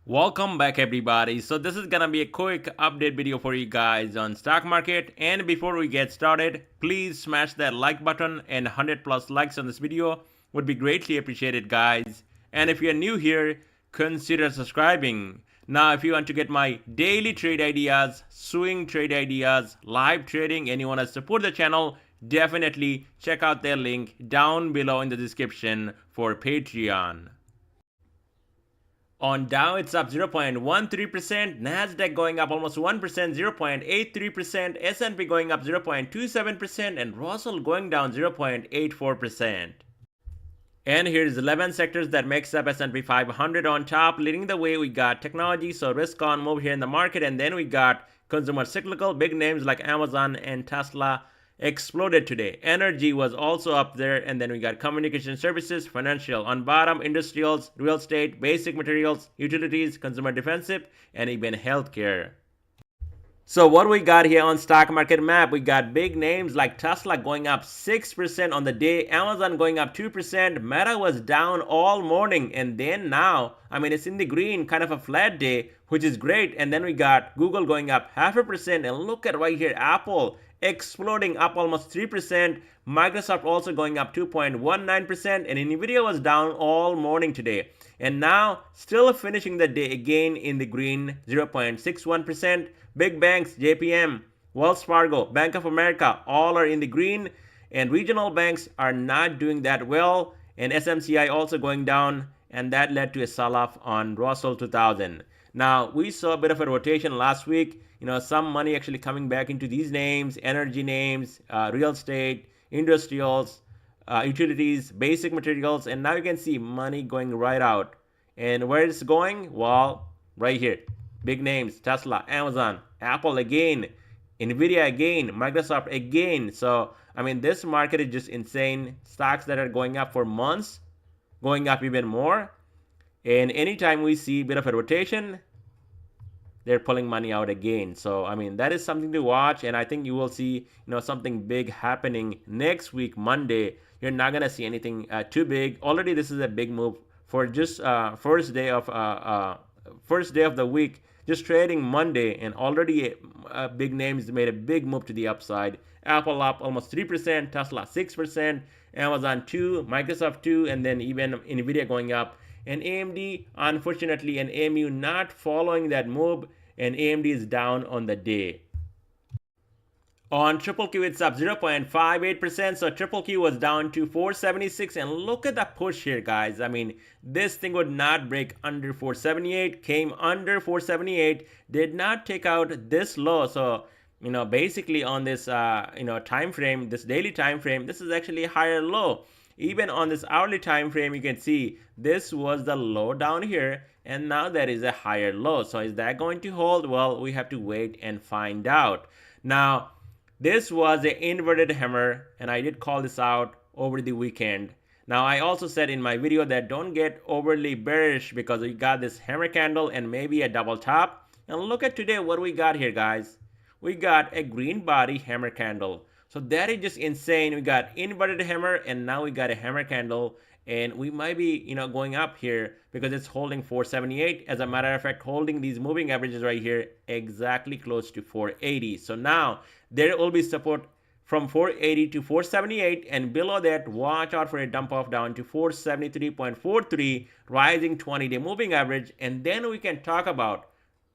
Welcome back everybody. So this is gonna be a quick update video for you guys on stock market, and before we get started, please smash that like button, and 100 plus likes on this video would be greatly appreciated guys. And if you're new here, consider subscribing. Now if you want to get my daily trade ideas, swing trade ideas, live trading, and you want to support the channel, definitely check out their link down below in the description for Patreon. On Dow, it's up 0.13%, Nasdaq going up almost 1%, 0.83%, S&P going up 0.27%, and Russell going down 0.84%. And here's 11 sectors that makes up S&P 500 on top. Leading the way, we got technology, so risk on move here in the market, and then we got consumer cyclical. Big names like Amazon and Tesla exploded today. Energy was also up there, and then we got communication services, financial on bottom, industrials, real estate, basic materials, utilities, consumer defensive, and even healthcare. So what we got here on stock market map, we got big names like Tesla going up 6% on the day, Amazon going up 2%, Meta was down all morning, and then now, it's in the green, kind of a flat day, which is great. And then we got Google going up 0.5%, and look at right here, Apple exploding up almost 3%, Microsoft also going up 2.19%, and Nvidia was down all morning today. And now still finishing the day again in the green, 0.61%. Big banks, JPM, Wells Fargo, Bank of America, all are in the green, and regional banks are not doing that well, and SMCI also going down, and that led to a sell-off on Russell 2000. Now, we saw a bit of a rotation last week, some money actually coming back into these names, energy names, real estate, industrials, utilities, basic materials, and now you can see money going right out. And where it's going? Well, right here. Big names, Tesla, Amazon, Apple again, Nvidia again, Microsoft again. So, this market is just insane. Stocks that are going up for months, going up even more. And anytime we see a bit of a rotation, they're pulling money out again. So, that is something to watch. And I think you will see, something big happening next week, Monday. You're not going to see anything too big. Already, this is a big move for just first day of the week. Just trading Monday, and already big names made a big move to the upside. Apple up almost 3%, Tesla 6%, Amazon 2%, Microsoft 2%, and then even Nvidia going up. And AMD, unfortunately, and AMU not following that move, and AMD is down on the day. On Triple Q, it's up 0.58%, so Triple Q was down to 476, and look at the push here, guys. This thing would not break under 478, came under 478, did not take out this low. So, basically on this, time frame, this daily time frame, this is actually a higher low. Even on this hourly time frame, you can see this was the low down here, and now there is a higher low. So is that going to hold? Well, we have to wait and find out. Now, this was an inverted hammer, and I did call this out over the weekend. Now, I also said in my video that don't get overly bearish because we got this hammer candle and maybe a double top. And look at today what we got here, guys. We got a green body hammer candle. So that is just insane. We got inverted hammer, and now we got a hammer candle. And we might be, going up here because it's holding 478. As a matter of fact, holding these moving averages right here exactly close to 480. So now there will be support from 480 to 478, and below that, watch out for a dump off down to 473.43, rising 20-day moving average. And then we can talk about,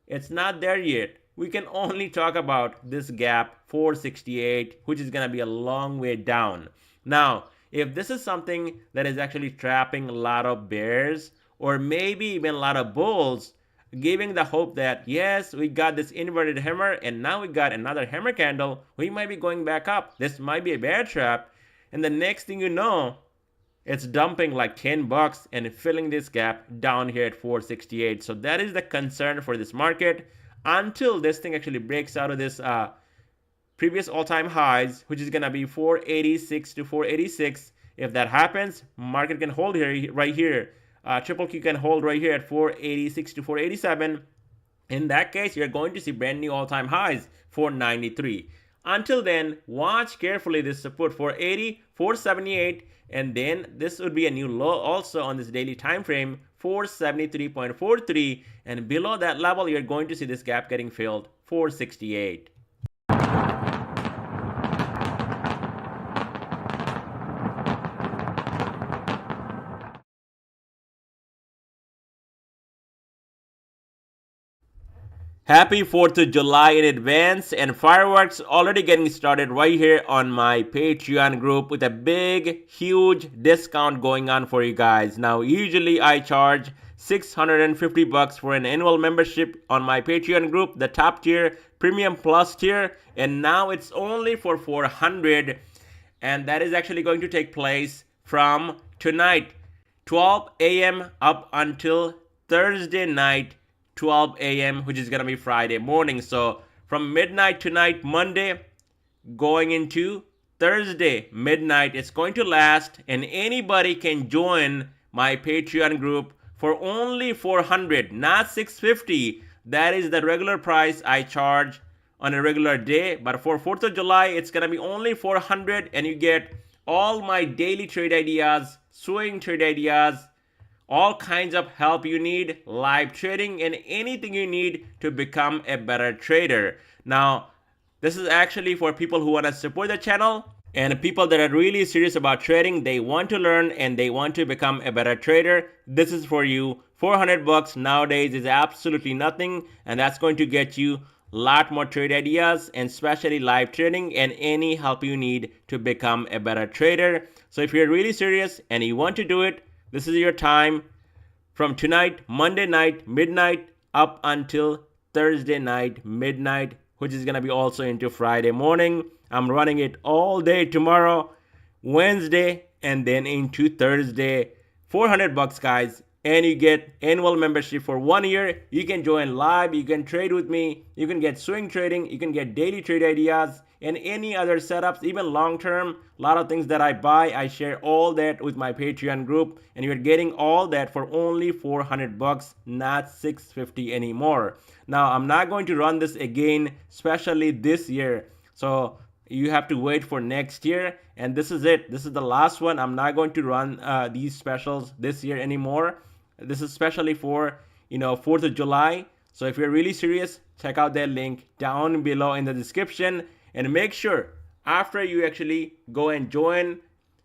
it's not there yet. We can only talk about this gap 468, which is going to be a long way down. Now, if this is something that is actually trapping a lot of bears, or maybe even a lot of bulls, giving the hope that, yes, we got this inverted hammer, and now we got another hammer candle, we might be going back up. This might be a bear trap. And the next thing you know, it's dumping like 10 bucks and filling this gap down here at 468. So that is the concern for this market until this thing actually breaks out of this previous all-time highs, which is going to be 486 to 486. If that happens, market can hold here, right here. Triple Q can hold right here at 486 to 487. In that case, you're going to see brand new all-time highs, 493. Until then, watch carefully this support 480, 478, and then this would be a new low also on this daily time frame 473.43, and below that level you're going to see this gap getting filled 468. Happy 4th of July in advance, and fireworks already getting started right here on my Patreon group with a big, huge discount going on for you guys. Now, usually I charge $650 for an annual membership on my Patreon group, the top tier, premium plus tier, and now it's only for $400, and that is actually going to take place from tonight, 12 a.m. up until Thursday night, 12 a.m., which is going to be Friday morning. So from midnight tonight, Monday, going into Thursday midnight, it's going to last, and anybody can join my Patreon group for only $400, not $650. That is the regular price I charge on a regular day. But for 4th of July, it's going to be only $400, and you get all my daily trade ideas, swing trade ideas, all kinds of help you need, live trading, and anything you need to become a better trader. Now, this is actually for people who want to support the channel and people that are really serious about trading. They want to learn and they want to become a better trader. This is for you. $400 nowadays is absolutely nothing, and that's going to get you a lot more trade ideas, and especially live trading and any help you need to become a better trader. So if you're really serious and you want to do it, this is your time from tonight, Monday night, midnight, up until Thursday night, midnight, which is going to be also into Friday morning. I'm running it all day tomorrow, Wednesday, and then into Thursday. $400, guys. And you get annual membership for 1 year. You can join live. You can trade with me. You can get swing trading. You can get daily trade ideas and any other setups, even long term. A lot of things that I buy, I share all that with my Patreon group, and you're getting all that for only $400, not $650 anymore. Now, I'm not going to run this again, especially this year. So you have to wait for next year, and this is it. This is the last one. I'm not going to run these specials this year anymore. This is especially for 4th of July. So if you're really serious, check out that link down below in the description, and make sure after you actually go and join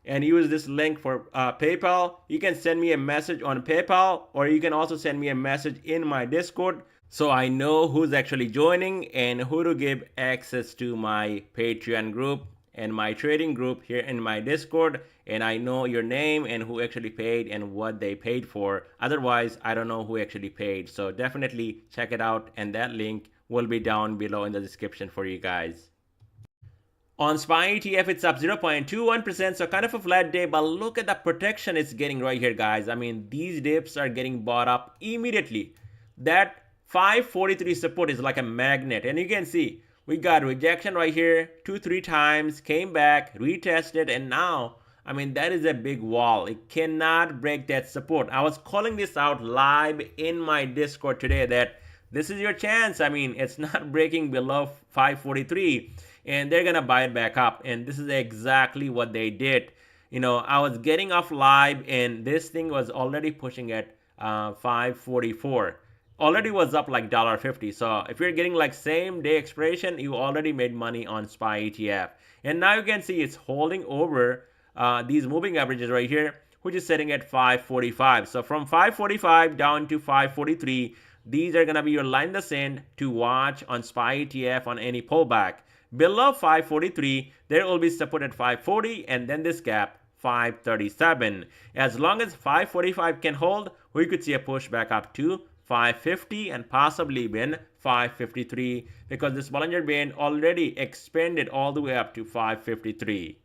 and use this link for PayPal, you can send me a message on PayPal, or you can also send me a message in my Discord, so I know who's actually joining and who to give access to my Patreon group and my trading group here in my Discord, and I know your name and who actually paid and what they paid for. Otherwise, I don't know who actually paid. So definitely check it out, and that link will be down below in the description for you guys. On SPY ETF, it's up 0.21%, so kind of a flat day, but look at the protection it's getting right here, guys. I mean, these dips are getting bought up immediately. That 543 support is like a magnet, and you can see we got rejection right here 2-3 times, came back, retested, and now, I mean, that is a big wall. It cannot break that support. I was calling this out live in my Discord today that this is your chance. I mean, it's not breaking below 543, and they're gonna buy it back up, and this is exactly what they did. I was getting off live, and this thing was already pushing at 544. Already was up like $1.50. So if you're getting like same day expiration, you already made money on SPY ETF. And now you can see it's holding over these moving averages right here, which is setting at 545. So from 545 down to 543, these are gonna be your line in the sand to watch on SPY ETF on any pullback. Below 543, there will be support at 540, and then this gap 537. As long as 545 can hold, we could see a pushback up to 550 and possibly even 553, because this Bollinger Band already expanded all the way up to 553.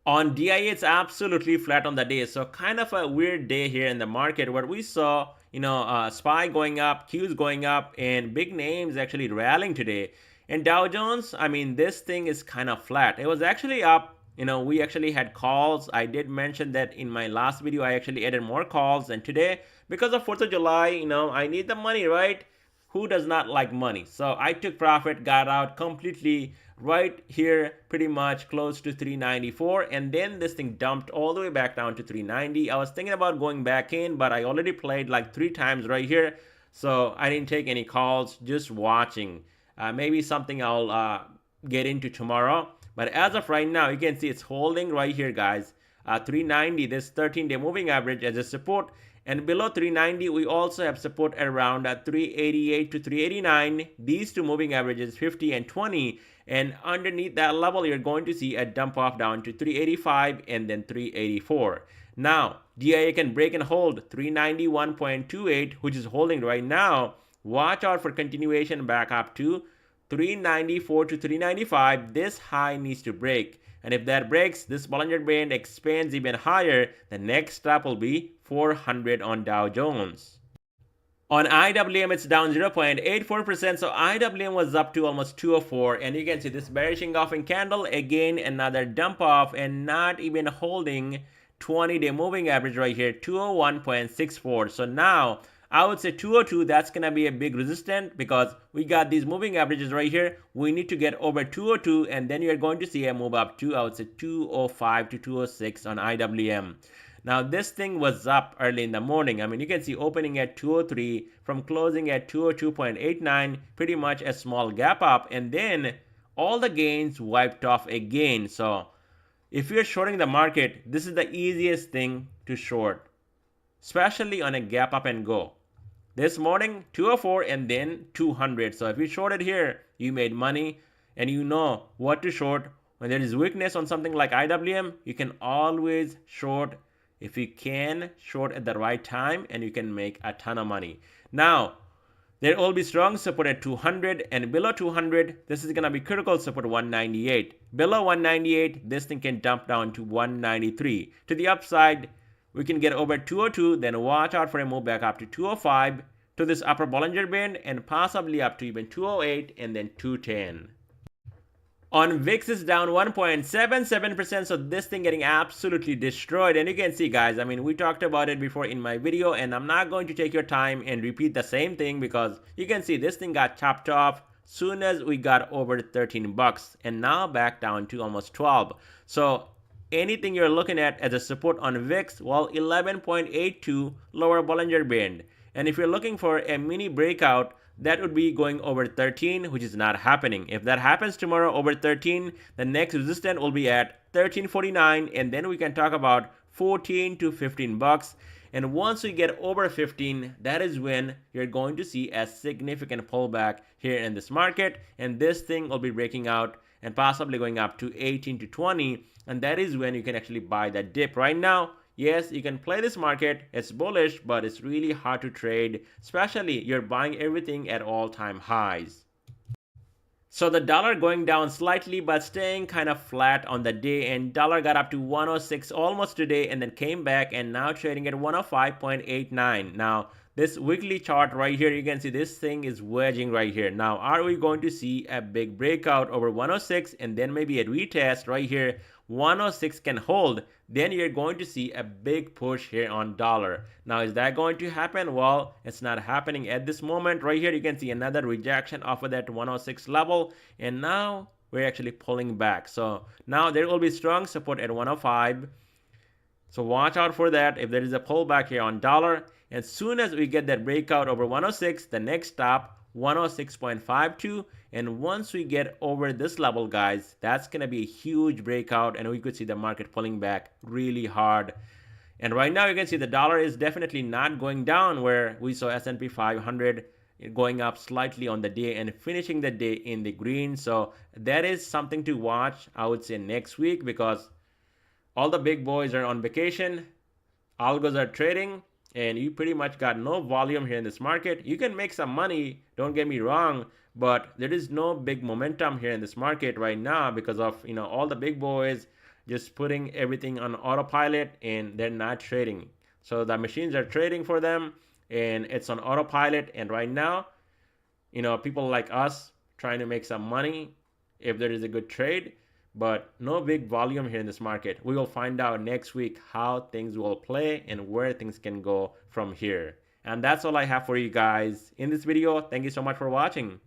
On DIA, it's absolutely flat on the day, so kind of a weird day here in the market where we saw SPY going up, Qs going up, and big names actually rallying today. And Dow Jones, I mean, this thing is kind of flat. It was actually up. We actually had calls. I did mention that in my last video. I actually added more calls, and today, because of 4th of July, I need the money, right? who does not like money? So I took profit, got out completely right here, pretty much close to 394, and then this thing dumped all the way back down to 390. I was thinking about going back in, but I already played like 3 times right here, so I didn't take any calls, just watching. Maybe something I'll get into tomorrow. But as of right now, you can see it's holding right here, guys. 390, this 13-day moving average as a support. And below 390, we also have support around 388 to 389. These two moving averages, 50 and 20. And underneath that level, you're going to see a dump off down to 385 and then 384. Now, DIA can break and hold 391.28, which is holding right now. Watch out for continuation back up to 394 to 395. This high needs to break. And if that breaks, this Bollinger Band expands even higher, the next stop will be 400 on Dow Jones. On IWM, it's down 0.84%, so IWM was up to almost 204, and you can see this bearish engulfing candle, again another dump off, and not even holding 20-day moving average right here, 201.64. So now, I would say 202, that's going to be a big resistance because we got these moving averages right here. We need to get over 202, and then you're going to see a move up to, I would say, 205 to 206 on IWM. Now, this thing was up early in the morning. I mean, you can see opening at 203 from closing at 202.89, pretty much a small gap up, and then all the gains wiped off again. So if you're shorting the market, this is the easiest thing to short, especially on a gap up and go. This morning, 204 and then 200. So if you shorted here, you made money and you know what to short. When there is weakness on something like IWM, you can always short if you can short at the right time, and you can make a ton of money. Now, there will be strong support at 200, and below 200, this is going to be critical support 198. Below 198, this thing can dump down to 193. To the upside, we can get over 202, then watch out for a move back up to 205, to this upper Bollinger Band, and possibly up to even 208 and then 210. On VIX, is down 1.77%, so this thing getting absolutely destroyed. And you can see, guys, I mean, we talked about it before in my video, and I'm not going to take your time and repeat the same thing because you can see this thing got chopped off soon as we got over 13 bucks, and now back down to almost 12. So anything you're looking at as a support on VIX, well, 11.82 lower Bollinger Band. And if you're looking for a mini breakout, that would be going over 13, which is not happening. If that happens tomorrow over 13, the next resistance will be at 13.49, and then we can talk about 14 to 15 bucks. And once we get over 15, that is when you're going to see a significant pullback here in this market, and this thing will be breaking out and possibly going up to 18 to 20, and that is when you can actually buy that dip. Right now, yes, you can play this market, it's bullish, but it's really hard to trade, especially you're buying everything at all-time highs. So the dollar going down slightly but staying kind of flat on the day, and dollar got up to 106 almost today and then came back and now trading at 105.89. Now this weekly chart right here, you can see this thing is wedging right here. Now are we going to see a big breakout over 106 and then maybe a retest right here? 106 can hold, then you're going to see a big push here on dollar. Now is that going to happen? Well, it's not happening at this moment. Right here you can see another rejection off of that 106 level, and now we're actually pulling back. So now there will be strong support at 105, so watch out for that if there is a pullback here on dollar. As soon as we get that breakout over 106, the next stop 106.52, and once we get over this level, guys, that's gonna be a huge breakout, and we could see the market pulling back really hard. And right now you can see the dollar is definitely not going down, where we saw S&P 500 going up slightly on the day and finishing the day in the green. So that is something to watch, I would say, next week, because all the big boys are on vacation, algos are trading, and you pretty much got no volume here in this market. You can make some money, don't get me wrong, but there is no big momentum here in this market right now because of, you know, all the big boys just putting everything on autopilot and they're not trading. So the machines are trading for them and it's on autopilot. And right now, you know, people like us trying to make some money if there is a good trade, but no big volume here in this market. We will find out next week how things will play and where things can go from here. And that's all I have for you guys in this video. Thank you so much for watching.